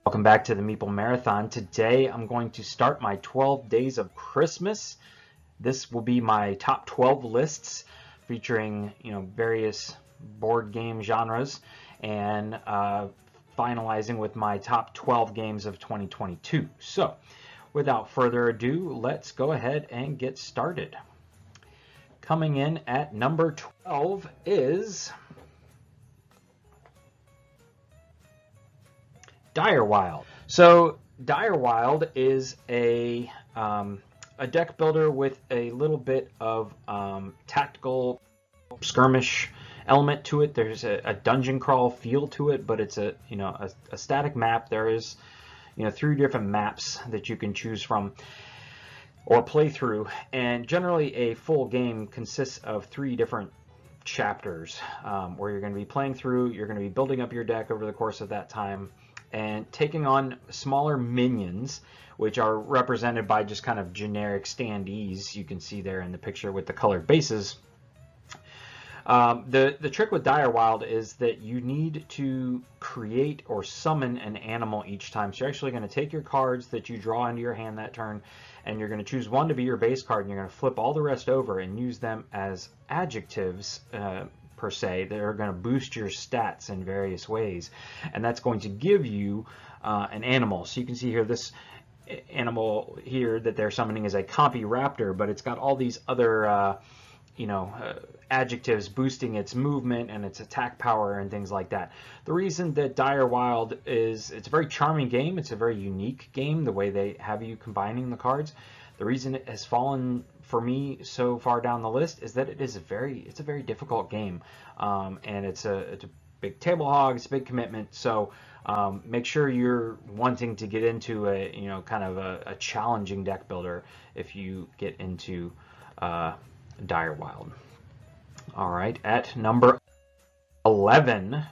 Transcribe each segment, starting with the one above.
Welcome back to the Meeple Marathon. Today I'm going to start my 12 days of Christmas. This will be my top 12 lists featuring, various board game genres and finalizing with my top 12 games of 2022. So, without further ado, let's go ahead and get started. Coming in at number 12 is Wild. So Wild is a deck builder with a little bit of tactical skirmish element to it. There's a dungeon crawl feel to it, but it's a static map. There is 3 different maps that you can choose from or play through, and generally a full game consists of 3 different chapters where you're going to be playing through. You're going to be building up your deck over the course of that time and taking on smaller minions, which are represented by just kind of generic standees. You can see there in the picture with the colored bases. The trick with Dire Wild is that you need to create or summon an animal each time. So you're actually going to take your cards that you draw into your hand that turn, and you're going to choose one to be your base card, and you're going to flip all the rest over and use them as adjectives per se. They're going to boost your stats in various ways, and that's going to give you an animal. So you can see here this animal here that they're summoning is a Compy Raptor, but it's got all these other adjectives boosting its movement and its attack power and things like that. The reason that Dire Wild it's a very charming game, it's a very unique game, the way they have you combining the cards. The reason it has fallen for me so far down the list is that it's a very difficult game, and it's a big table hog, it's a big commitment. So make sure you're wanting to get into a kind of a challenging deck builder if you get into Dire Wild. All right, at number 11,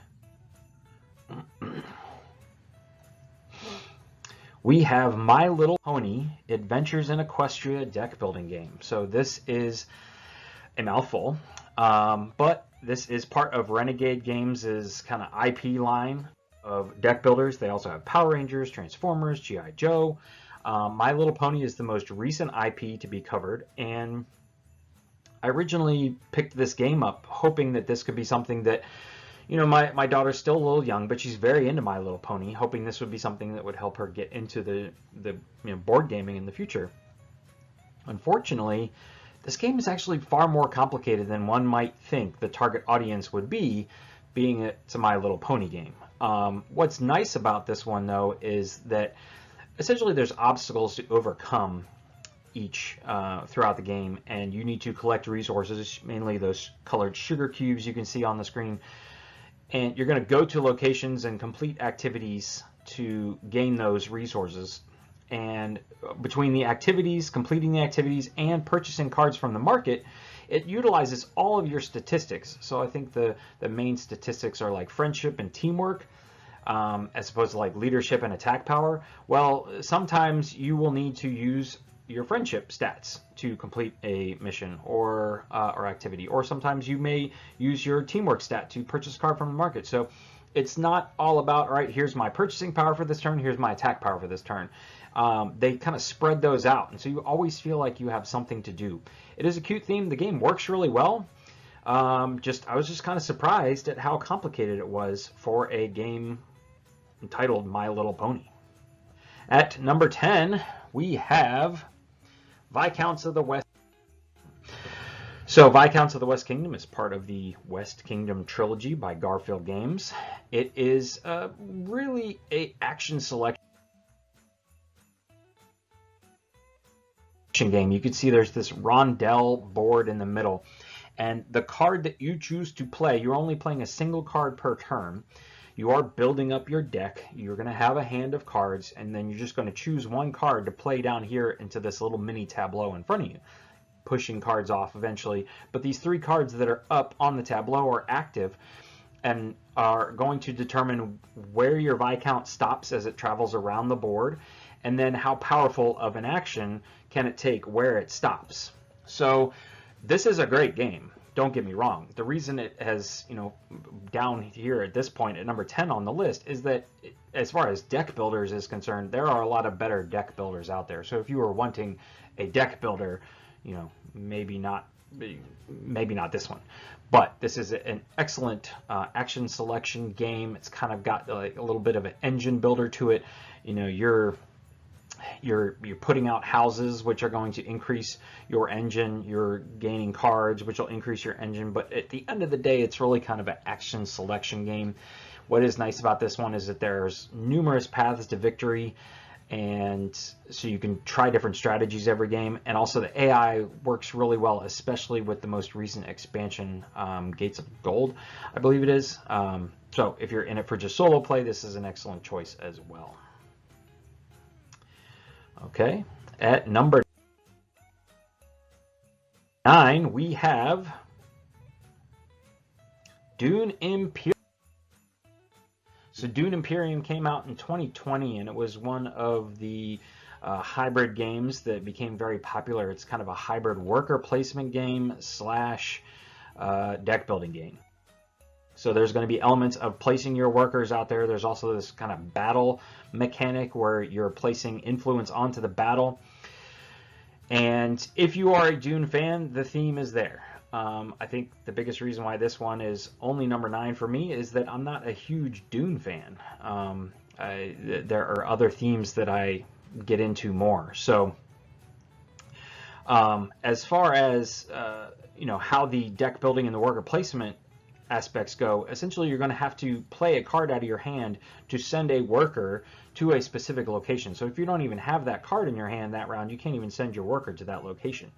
we have My Little Pony Adventures in Equestria deck building game. So this is a mouthful, but this is part of Renegade Games' kind of IP line of deck builders. They also have Power Rangers, Transformers, G.I. Joe. My Little Pony is the most recent IP to be covered, and I originally picked this game up hoping that this could be something that, my daughter's still a little young, but she's very into My Little Pony, hoping this would be something that would help her get into the board gaming in the future. Unfortunately, this game is actually far more complicated than one might think the target audience would be, being it's a My Little Pony game. What's nice about this one, though, is that essentially there's obstacles to overcome each throughout the game, and you need to collect resources, mainly those colored sugar cubes you can see on the screen, and you're going to go to locations and complete activities to gain those resources. And between the activities, completing the activities, and purchasing cards from the market, it utilizes all of your statistics. So I think the main statistics are like friendship and teamwork, as opposed to like leadership and attack power. Well, sometimes you will need to use your friendship stats to complete a mission or activity, or sometimes you may use your teamwork stat to purchase a card from the market. So it's not all about, all right, here's my purchasing power for this turn, here's my attack power for this turn. They kind of spread those out, and so you always feel like you have something to do. It is a cute theme. The game works really well. I was just kind of surprised at how complicated it was for a game entitled My Little Pony. At number 10, we have Viscounts of the West. So Viscounts of the West Kingdom is part of the West Kingdom trilogy by Garfield Games. It is really a action selection game. You can see there's this rondel board in the middle, and the card that you choose to play, you're only playing a single card per turn. You are building up your deck. You're going to have a hand of cards, and then you're just going to choose one card to play down here into this little mini tableau in front of you, pushing cards off eventually. But these 3 cards that are up on the tableau are active and are going to determine where your Viscount stops as it travels around the board, and then how powerful of an action can it take where it stops. So this is a great game. don't get me wrong. The reason it has, down here at this point at number 10 on the list is that as far as deck builders is concerned, there are a lot of better deck builders out there. So if you were wanting a deck builder, maybe not this one. But this is an excellent action selection game. It's kind of got like a little bit of an engine builder to it. You're putting out houses, which are going to increase your engine. You're gaining cards, which will increase your engine. But at the end of the day, it's really kind of an action selection game. What is nice about this one is that there's numerous paths to victory, and so you can try different strategies every game. And also the AI works really well, especially with the most recent expansion, Gates of Gold, I believe it is. So if you're in it for just solo play, this is an excellent choice as well. Okay, at number 9, we have Dune Imperium. So Dune Imperium came out in 2020, and it was one of the hybrid games that became very popular. It's kind of a hybrid worker placement game slash deck building game. So there's going to be elements of placing your workers out there. There's also this kind of battle mechanic where you're placing influence onto the battle. And if you are a Dune fan, the theme is there. I think the biggest reason why this one is only number 9 for me is that I'm not a huge Dune fan. There are other themes that I get into more. So as far as how the deck building and the worker placement aspects go, essentially you're going to have to play a card out of your hand to send a worker to a specific location. So if you don't even have that card in your hand that round, you can't even send your worker to that location.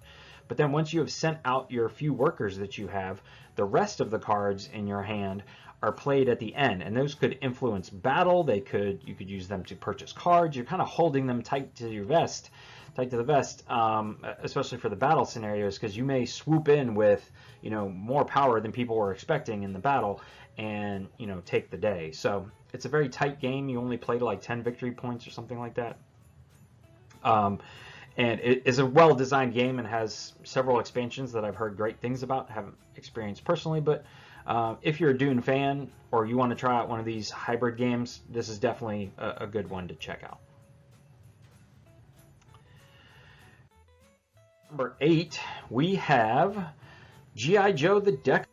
But then once you have sent out your few workers that you have, the rest of the cards in your hand are played at the end, and those could influence battle. You could use them to purchase cards. You're kind of holding them tight to the vest, especially for the battle scenarios, because you may swoop in with more power than people were expecting in the battle and take the day. So it's a very tight game. You only play to like 10 victory points or something like that. And it is a well-designed game and has several expansions that I've heard great things about. Haven't experienced personally, but if you're a Dune fan or you want to try out one of these hybrid games, this is definitely a good one to check out. Number 8, we have G.I. Joe the Deck.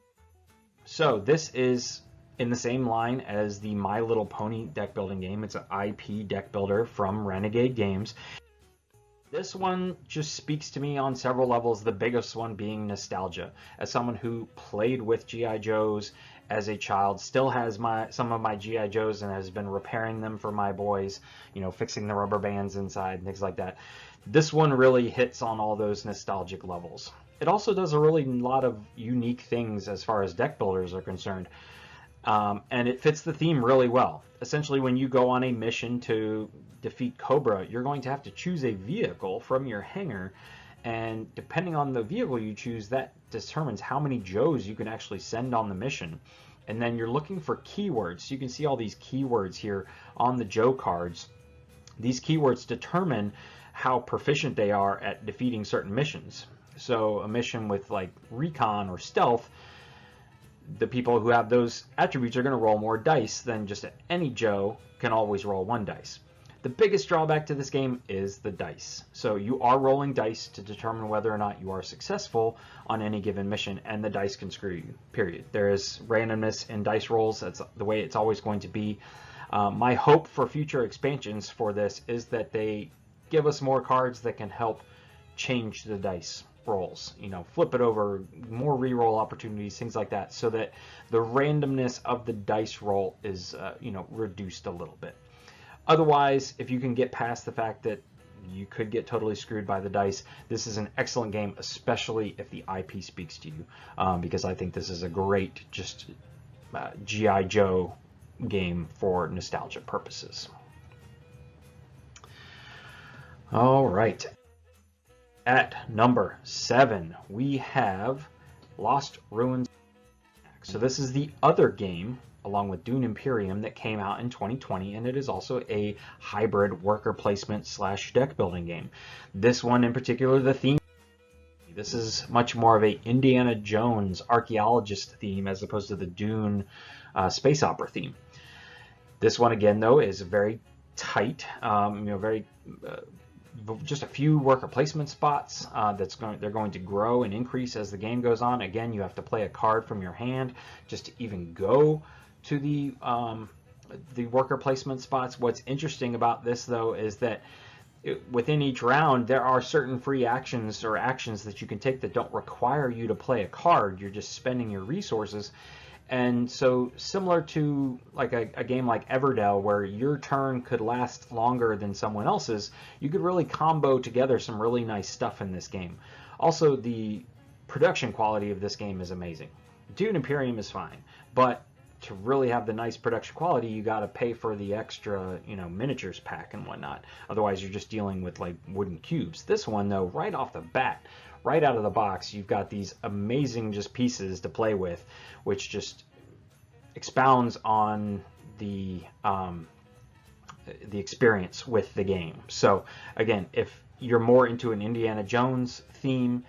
So this is in the same line as the My Little Pony deck building game. It's an IP deck builder from Renegade Games. This one just speaks to me on several levels, the biggest one being nostalgia. As someone who played with G.I. Joes as a child, still has some of my G.I. Joes and has been repairing them for my boys, fixing the rubber bands inside and things like that. This one really hits on all those nostalgic levels. It also does a really lot of unique things as far as deck builders are concerned. And it fits the theme really well. Essentially, when you go on a mission to defeat Cobra, you're going to have to choose a vehicle from your hangar, and depending on the vehicle you choose, that determines how many Joes you can actually send on the mission. And then you're looking for keywords. So you can see all these keywords here on the Joe cards. These keywords determine how proficient they are at defeating certain missions. So a mission with like recon or stealth, the people who have those attributes are going to roll more dice than just any Joe can always roll 1 dice. The biggest drawback to this game is the dice. So you are rolling dice to determine whether or not you are successful on any given mission, and the dice can screw you, period. There is randomness in dice rolls. That's the way it's always going to be. My hope for future expansions for this is that they give us more cards that can help change the dice rolls, flip it over, more reroll opportunities, things like that, so that the randomness of the dice roll is reduced a little bit. Otherwise, if you can get past the fact that you could get totally screwed by the dice, this is an excellent game, especially if the IP speaks to you, because I think this is a great G.I. Joe game for nostalgia purposes. All right. At number 7, we have Lost Ruins. So this is the other game, along with Dune Imperium, that came out in 2020, and it is also a hybrid worker placement / deck building game. This one in particular, the theme This is much more of a Indiana Jones archaeologist theme as opposed to the Dune space opera theme. This one again though is very tight, very just a few worker placement spots. They're going to grow and increase as the game goes on. Again, you have to play a card from your hand just to even go to the worker placement spots. What's interesting about this though is that within each round there are certain free actions or actions that you can take that don't require you to play a card. You're just spending your resources. And so similar to like a game like Everdell where your turn could last longer than someone else's, you could really combo together some really nice stuff in this game. Also, the production quality of this game is amazing. Dune Imperium is fine, but to really have the nice production quality, you got to pay for the extra, miniatures pack and whatnot. Otherwise, you're just dealing with like wooden cubes. This one, though, right off the bat, right out of the box, you've got these amazing just pieces to play with, which just expounds on the experience with the game. So again, if you're more into an Indiana Jones theme,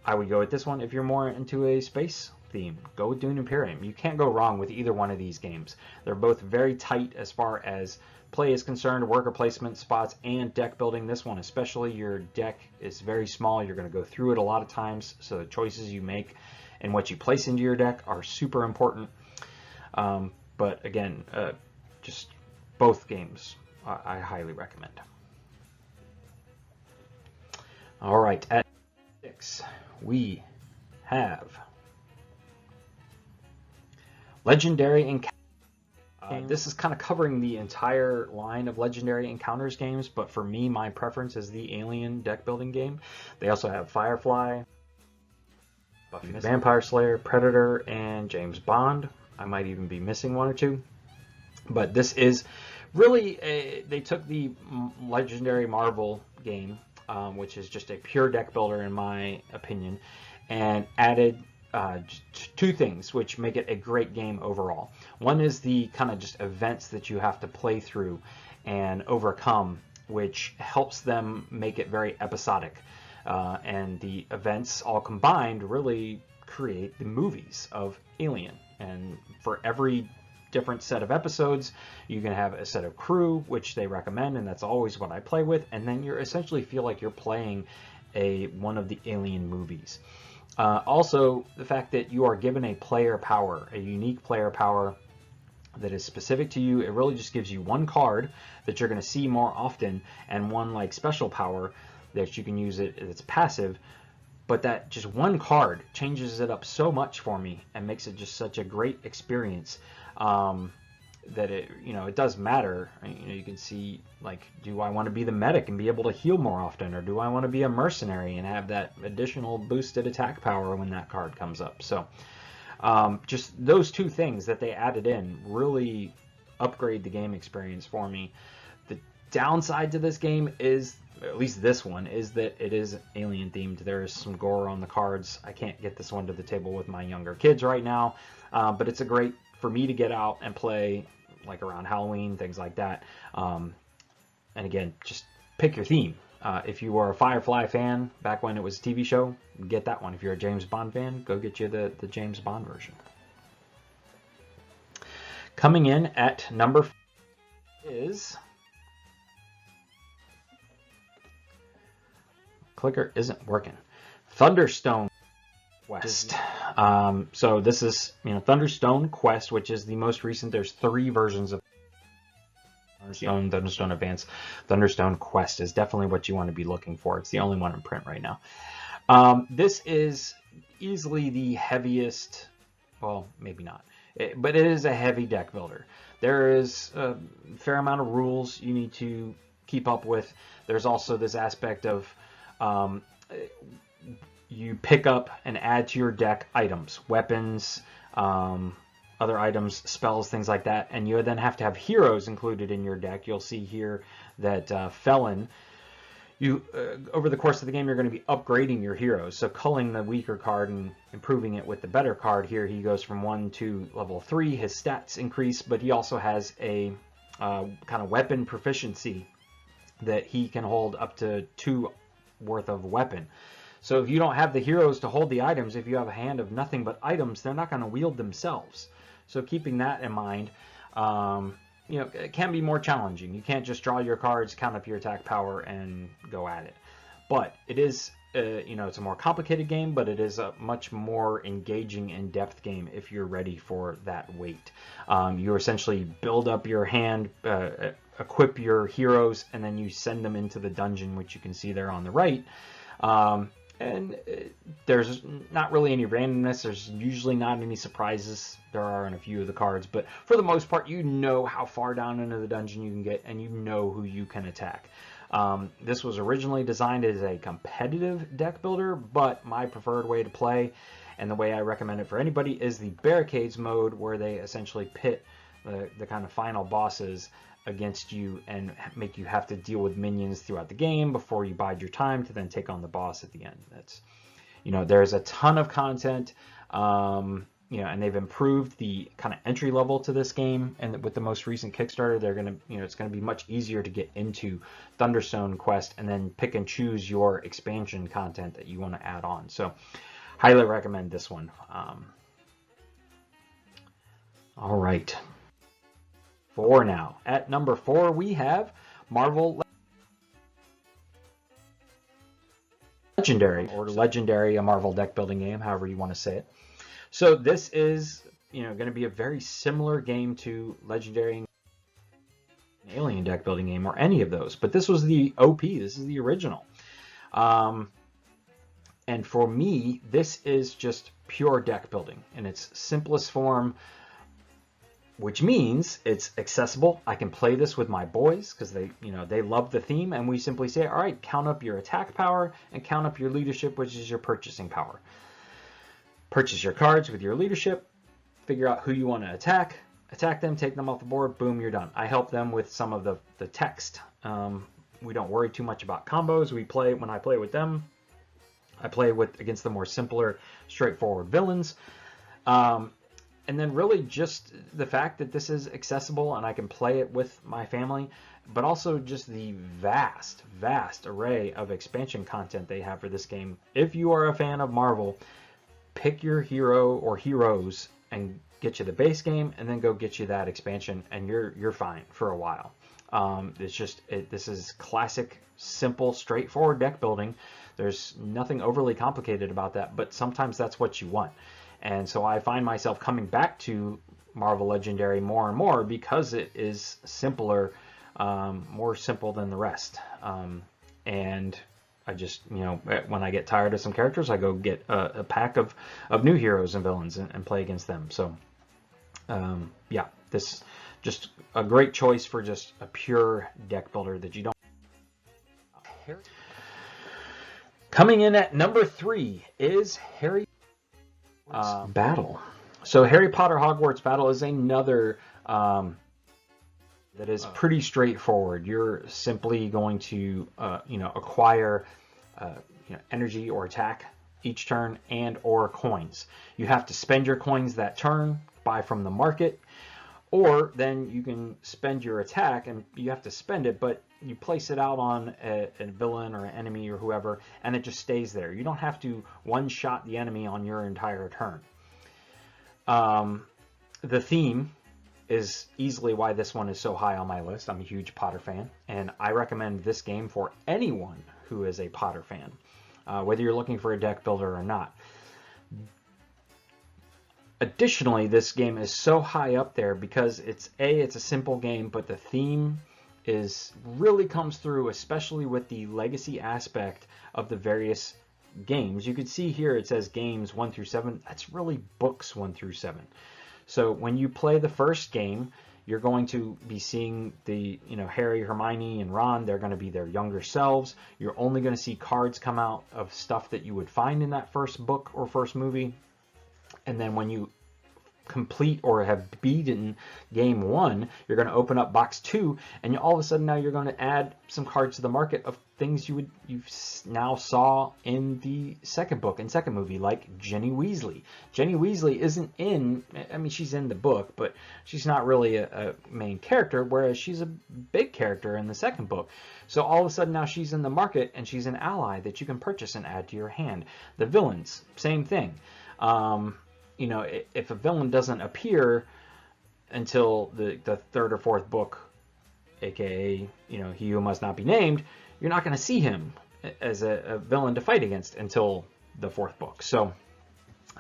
I would go with this one. If you're more into a space theme, go with Dune Imperium. You can't go wrong with either one of these games. They're both very tight as far as play is concerned, worker placement spots, and deck building. This one especially, your deck is very small. You're going to go through it a lot of times, so the choices you make and what you place into your deck are super important. But again, just both games I highly recommend. All right, at 6 we have Legendary Encounters. This is kind of covering the entire line of Legendary Encounters games, but for me, my preference is the Alien deck building game. They also have Firefly, Buffy the Vampire Slayer, Predator, and James Bond. I might even be missing one or two. But this is really, they took the Legendary Marvel game, which is just a pure deck builder in my opinion, and added two things which make it a great game overall. One is the kind of just events that you have to play through and overcome, which helps them make it very episodic. And the events all combined really create the movies of Alien. And for every different set of episodes, you can have a set of crew, which they recommend, and that's always what I play with. And then you essentially feel like you're playing one of the Alien movies. Also, the fact that you are given a player power, a unique player power that is specific to you. It really just gives you one card that you're going to see more often, and one like special power that you can use it's passive. But that just one card changes it up so much for me and makes it just such a great experience that it does matter. You can see, like, do I want to be the medic and be able to heal more often, or do I want to be a mercenary and have that additional boosted attack power when that card comes up? So just those two things that they added in really upgrade the game experience for me. The downside to this game is, at least this one, is that it is Alien themed. There is some gore on the cards. I can't get this one to the table with my younger kids right now, but it's a great for me to get out and play, like around Halloween, things like that. And again, just pick your theme. If you are a Firefly fan back when it was a TV show, get that one. If you're a James Bond fan, go get you the James Bond version. Coming in at number 5 is... Clicker isn't working. Thunderstone Quest. So this is, Thunderstone Quest, which is the most recent. There's 3 versions of Thunderstone Advance. Thunderstone Quest is definitely what you want to be looking for. It's the only one in print right now. This is easily the heaviest, well, maybe not, but it is a heavy deck builder. There is a fair amount of rules you need to keep up with. There's also this aspect of you pick up and add to your deck items, weapons, other items, spells, things like that, and you then have to have heroes included in your deck. You'll see here that Felon, over the course of the game, you're going to be upgrading your heroes. So culling the weaker card and improving it with the better card. Here he goes from 1 to level 3. His stats increase, but he also has a kind of weapon proficiency that he can hold up to 2 worth of weapon. So if you don't have the heroes to hold the items, if you have a hand of nothing but items, they're not going to wield themselves. So keeping that in mind, it can be more challenging. You can't just draw your cards, count up your attack power, and go at it. But it is, it's a more complicated game, but it is a much more engaging, in-depth game if you're ready for that weight. You essentially build up your hand, equip your heroes, and then you send them into the dungeon, which you can see there on the right. There's not really any randomness. There's usually not any surprises. There are in a few of the cards, but for the most part, you know how far down into the dungeon you can get, and you know who you can attack. This was originally designed as a competitive deck builder, but my preferred way to play, and the way I recommend it for anybody, is the barricades mode, where they essentially pit the kind of final bosses against you and make you have to deal with minions throughout the game before you bide your time to then take on the boss at the end. That's, there's a ton of content, and they've improved the kind of entry level to this game. And with the most recent Kickstarter, they're going to, it's going to be much easier to get into Thunderstone Quest and then pick and choose your expansion content that you want to add on. So highly recommend this one. All right. For now, at number 4, we have Marvel Legendary, or Legendary, a Marvel deck building game, however you want to say it. So this is, going to be a very similar game to Legendary, Alien deck building game, or any of those. But this was the OP. This is the original. And for me, this is just pure deck building in its simplest form, which means it's accessible. I can play this with my boys because they love the theme, and we simply say, all right, count up your attack power and count up your leadership, which is your purchasing power. Purchase your cards with your leadership, figure out who you want to attack them, take them off the board, boom, you're done. I help them with some of the text. We don't worry too much about combos. When I play with them, I play against the more simpler, straightforward villains. And then really just the fact that this is accessible and I can play it with my family, but also just the vast, vast array of expansion content they have for this game. If you are a fan of Marvel, pick your hero or heroes and get you the base game, and then go get you that expansion, and you're fine for a while. This is classic, simple, straightforward deck building. There's nothing overly complicated about that, but sometimes that's what you want. And so I find myself coming back to Marvel Legendary more and more because it is simpler, more simple than the rest. And I just, when I get tired of some characters, I go get a pack of new heroes and villains and play against them. So, this just a great choice for just a pure deck builder that you don't. Coming in at number 3 is Harry Battle. So Harry Potter Hogwarts Battle is another that is pretty straightforward. You're simply going to acquire energy or attack each turn, and or coins. You have to spend your coins that turn, buy from the market, or then you can spend your attack, and you have to spend it, but you place it out on a villain or an enemy or whoever, and it just stays there. You don't have to one-shot the enemy on your entire turn. The theme is easily why this one is so high on my list. I'm a huge Potter fan, and I recommend this game for anyone who is a Potter fan, whether you're looking for a deck builder or not. Additionally, this game is so high up there because it's a simple game, but the theme really comes through, especially with the legacy aspect of the various games. You can see here it says games 1 through 7. That's really books 1 through 7. So when you play the first game, you're going to be seeing the Harry, Hermione, and Ron. They're going to be their younger selves. You're only going to see cards come out of stuff that you would find in that first book or first movie. And then when you complete or have beaten game 1, you're going to open up box 2, and all of a sudden now you're going to add some cards to the market of things you now saw in the second book and second movie, like Ginny Weasley. Ginny Weasley isn't in, I mean, she's in the book, but she's not really a main character, whereas she's a big character in the second book. So all of a sudden now she's in the market, and she's an ally that you can purchase and add to your hand. The villains, same thing. You know, if a villain doesn't appear until the third or fourth book, aka, you know, He Who Must Not Be Named, you're not going to see him as a villain to fight against until the fourth book. So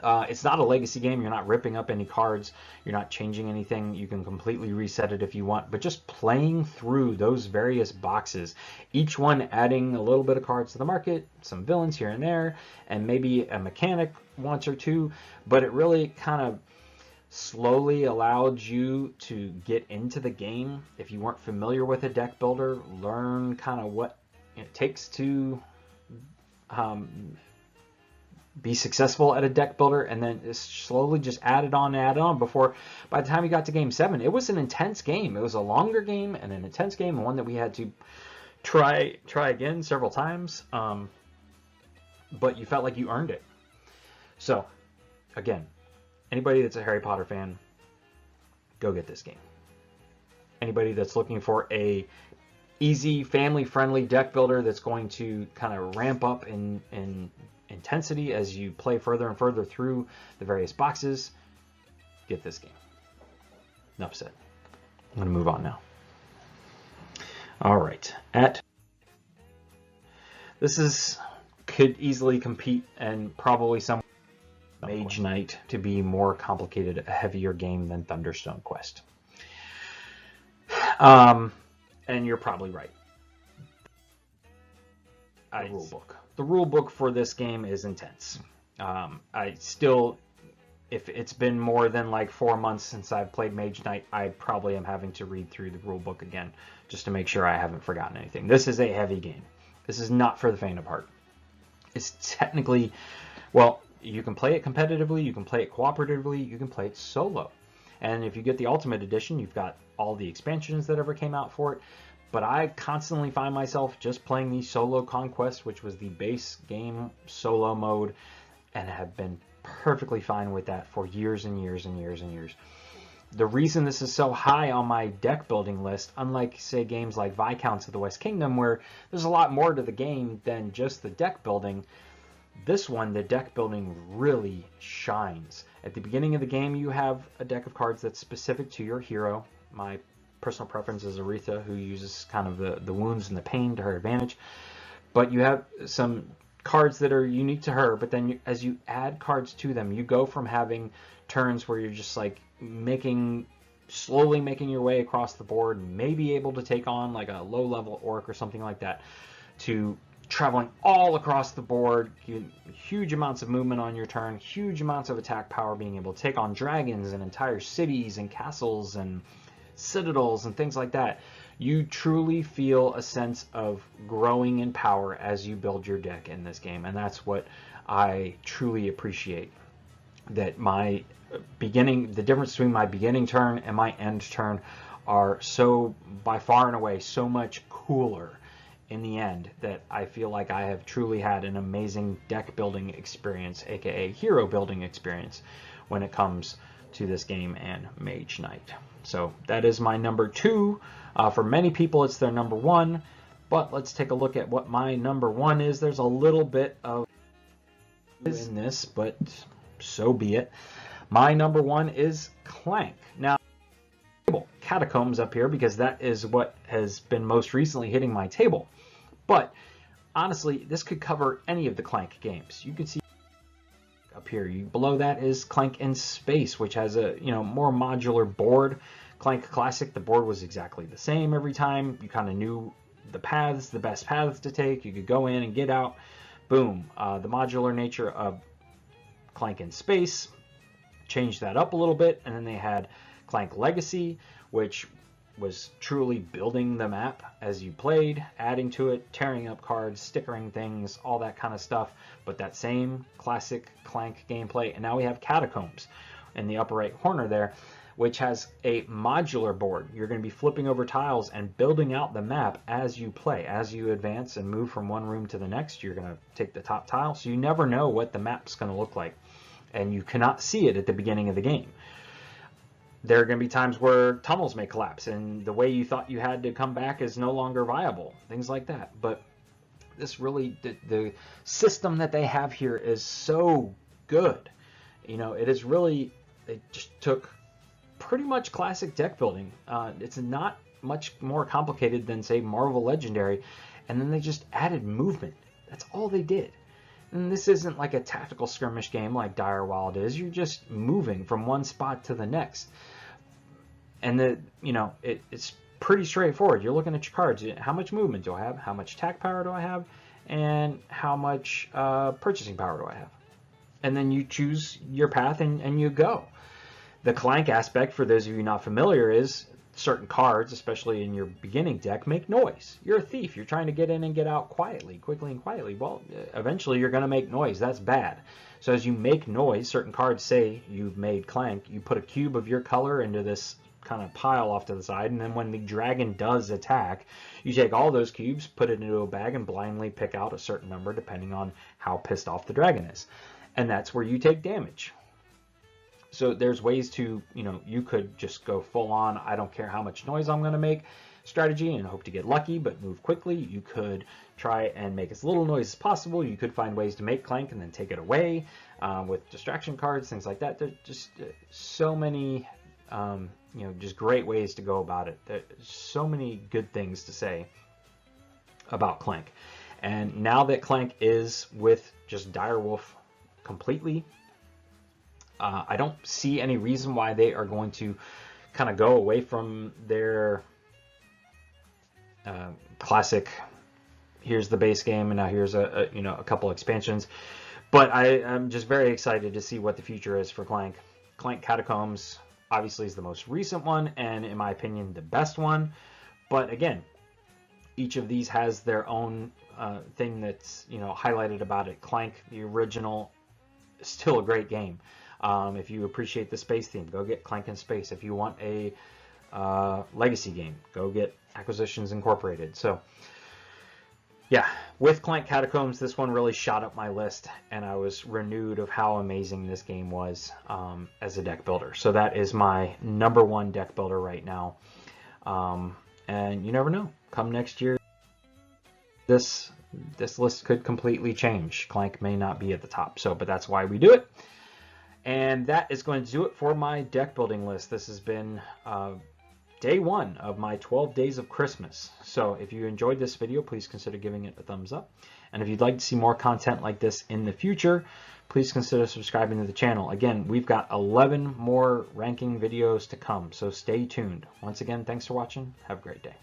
it's not a legacy game. You're not ripping up any cards. You're not changing anything. You can completely reset it if you want. But just playing through those various boxes, each one adding a little bit of cards to the market, some villains here and there, and maybe a mechanic once or two. But it really kind of slowly allowed you to get into the game. If you weren't familiar with a deck builder, learn kind of what it takes to be successful at a deck builder, and then slowly just add it on before, by the time you got to game 7, it was an intense game. It was a longer game and an intense game, and one that we had to try again several times, but you felt like you earned it. So again, anybody that's a Harry Potter fan, go get this game. Anybody that's looking for a easy, family-friendly deck builder that's going to kind of ramp up in intensity as you play further and further through the various boxes, get this game. Enough said. I'm going to move on now. All right. This could easily compete, and probably some Mage Knight to be more complicated, a heavier game than Thunderstone Quest. And you're probably right. The rule book for this game is intense. I still, if it's been more than like 4 months since I've played Mage Knight, I probably am having to read through the rule book again just to make sure I haven't forgotten anything. This is a heavy game. This is not for the faint of heart. It's technically, well, you can play it competitively, you can play it cooperatively, you can play it solo. And if you get the Ultimate Edition, you've got all the expansions that ever came out for it. But I constantly find myself just playing the solo conquest, which was the base game solo mode, and have been perfectly fine with that for years and years and years and years. The reason this is so high on my deck building list, unlike, say, games like Viscounts of the West Kingdom, where there's a lot more to the game than just the deck building, this one, the deck building really shines. At the beginning of the game, you have a deck of cards that's specific to your hero. My personal preference is Aretha, who uses kind of the wounds and the pain to her advantage. But you have some cards that are unique to her, but then as you add cards to them, you go from having turns where you're just like slowly making your way across the board, maybe able to take on like a low-level orc or something like that, to traveling all across the board, huge amounts of movement on your turn, huge amounts of attack power, being able to take on dragons and entire cities and castles and citadels and things like that. You truly feel a sense of growing in power as you build your deck in this game, and that's what I truly appreciate. That the difference between my beginning turn and my end turn are so, by far and away, so much cooler in the end, that I feel like I have truly had an amazing deck building experience, aka hero building experience, when it comes to this game and Mage Knight. So that is my number 2. For many people, it's their number 1, but let's take a look at what my number 1 is. There's a little bit of in this, but so be it. My number 1 is Clank. Now, Catacombs up here because that is what has been most recently hitting my table. But honestly, this could cover any of the Clank games. You can see up here. Below that is Clank in Space, which has a more modular board. Clank Classic, the board was exactly the same every time. You kind of knew the best paths to take. You could go in and get out. Boom. The modular nature of Clank in Space changed that up a little bit, and then they had Clank Legacy, which was truly building the map as you played, adding to it, tearing up cards, stickering things, all that kind of stuff, but that same classic Clank gameplay. And now we have Catacombs in the upper right corner there, which has a modular board. You're going to be flipping over tiles and building out the map as you play. As you advance and move from one room to the next, you're going to take the top tile, so you never know what the map's going to look like, and you cannot see it at the beginning of the game. There are going to be times where tunnels may collapse and the way you thought you had to come back is no longer viable, things like that. But this really, the system that they have here is so good. You know, it is really, they just took pretty much classic deck building. It's not much more complicated than, say, Marvel Legendary, and then they just added movement. That's all they did. And this isn't like a tactical skirmish game like Dire Wild is. You're just moving from one spot to the next. And it's pretty straightforward. You're looking at your cards. How much movement do I have? How much attack power do I have? And how much purchasing power do I have? And then you choose your path and you go. The Clank aspect, for those of you not familiar, is certain cards, especially in your beginning deck, make noise. You're a thief. You're trying to get in and get out quietly, quickly and quietly. Well, eventually you're going to make noise. That's bad. So as you make noise, certain cards say you've made Clank. You put a cube of your color into this kind of pile off to the side, and then when the dragon does attack, you take all those cubes, put it into a bag, and blindly pick out a certain number depending on how pissed off the dragon is. And that's where you take damage. So there's ways to, you could just go full on, I don't care how much noise I'm going to make strategy and hope to get lucky, but move quickly. You could try and make as little noise as possible. You could find ways to make Clank and then take it away with distraction cards, things like that. There's just so many, just great ways to go about it. There's so many good things to say about Clank. And now that Clank is with just Direwolf completely, I don't see any reason why they are going to kind of go away from their classic, here's the base game and now here's a couple expansions. But I'm just very excited to see what the future is for Clank. Clank Catacombs obviously is the most recent one and, in my opinion, the best one. But again, each of these has their own thing that's highlighted about it. Clank, the original, is still a great game. If you appreciate the space theme, go get Clank in Space. If you want a legacy game, go get Acquisitions Incorporated. So yeah, with Clank Catacombs, this one really shot up my list, and I was renewed of how amazing this game was as a deck builder. So that is my #1 deck builder right now. And you never know, come next year, this list could completely change. Clank may not be at the top, but that's why we do it. And that is going to do it for my deck building list. This has been day 1 of my 12 days of Christmas. So if you enjoyed this video, please consider giving it a thumbs up. And if you'd like to see more content like this in the future, please consider subscribing to the channel. Again, we've got 11 more ranking videos to come, so stay tuned. Once again, thanks for watching. Have a great day.